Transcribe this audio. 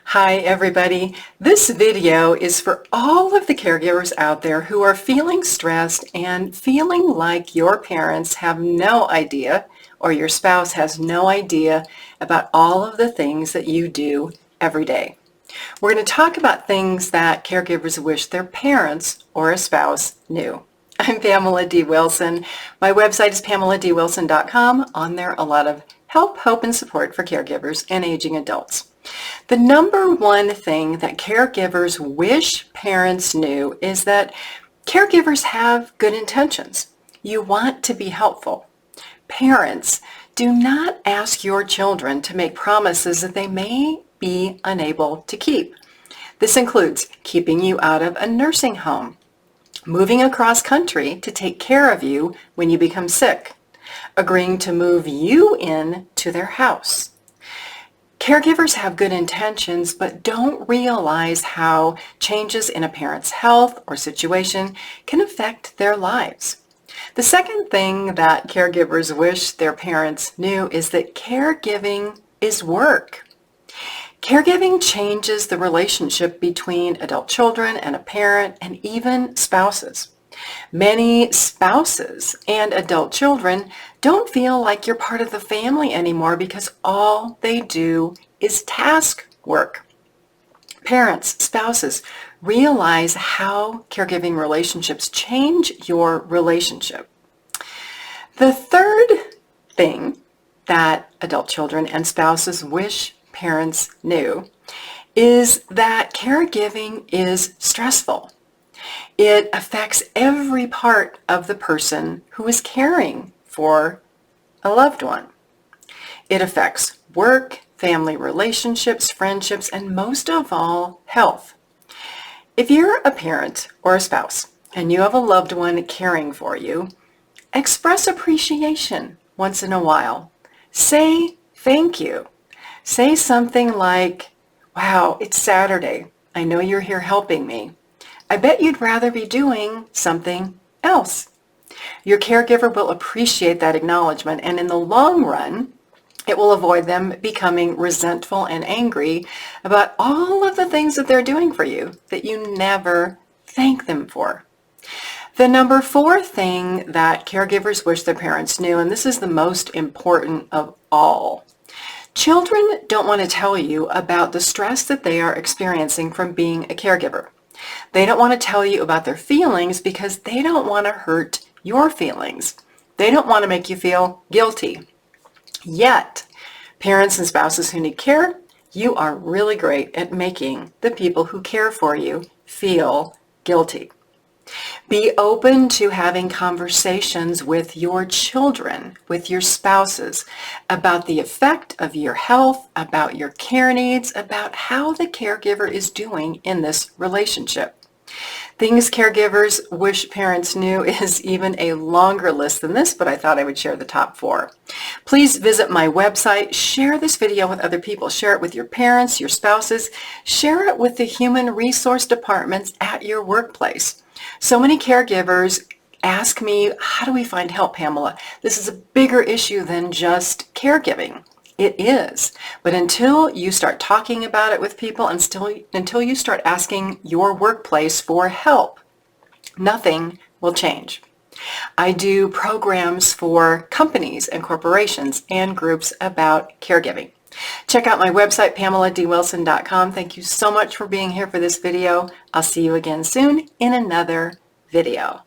Hi everybody. This video is for all of the caregivers out there who are feeling stressed and feeling like your parents have no idea or your spouse has no idea about all of the things that you do every day. We're going to talk about things that caregivers wish their parents or a spouse knew. I'm Pamela D. Wilson. My website is PamelaDWilson.com. On there, a lot of help, hope, and support for caregivers and aging adults. The number one thing that caregivers wish parents knew is that caregivers have good intentions. You want to be helpful. Parents, do not ask your children to make promises that they may be unable to keep. This includes keeping you out of a nursing home, moving across country to take care of you when you become sick, agreeing to move you in to their house. Caregivers have good intentions but don't realize how changes in a parent's health or situation can affect their lives. The second thing that caregivers wish their parents knew is that caregiving is work. Caregiving changes the relationship between adult children and a parent and even spouses. Many spouses and adult children don't feel like you're part of the family anymore because all they do is task work. Parents, spouses, realize how caregiving relationships change your relationship. The third thing that adult children and spouses wish parents knew is that caregiving is stressful. It affects every part of the person who is caring for a loved one. It affects work, family relationships, friendships, and most of all, health. If you're a parent or a spouse and you have a loved one caring for you, express appreciation once in a while. Say thank you. Say something like, "Wow, it's Saturday. I know you're here helping me. I bet you'd rather be doing something else." Your caregiver will appreciate that acknowledgement, and in the long run, it will avoid them becoming resentful and angry about all of the things that they're doing for you that you never thank them for. The number 4 thing that caregivers wish their parents knew, and this is the most important of all. Children don't want to tell you about the stress that they are experiencing from being a caregiver. They don't want to tell you about their feelings because they don't want to hurt your feelings. They don't want to make you feel guilty. Yet, parents and spouses who need care, you are really great at making the people who care for you feel guilty. Be open to having conversations with your children, with your spouses, about the effect of your health, about your care needs, about how the caregiver is doing in this relationship. Things caregivers wish parents knew is even a longer list than this, but I thought I would share the top 4. Please visit my website, share this video with other people, share it with your parents, your spouses, share it with the human resource departments at your workplace. So many caregivers ask me, how do we find help, Pamela? This is a bigger issue than just caregiving. It is. But until you start talking about it with people and until you start asking your workplace for help, nothing will change. I do programs for companies and corporations and groups about caregiving. Check out my website, PamelaDWilson.com. Thank you so much for being here for this video. I'll see you again soon in another video.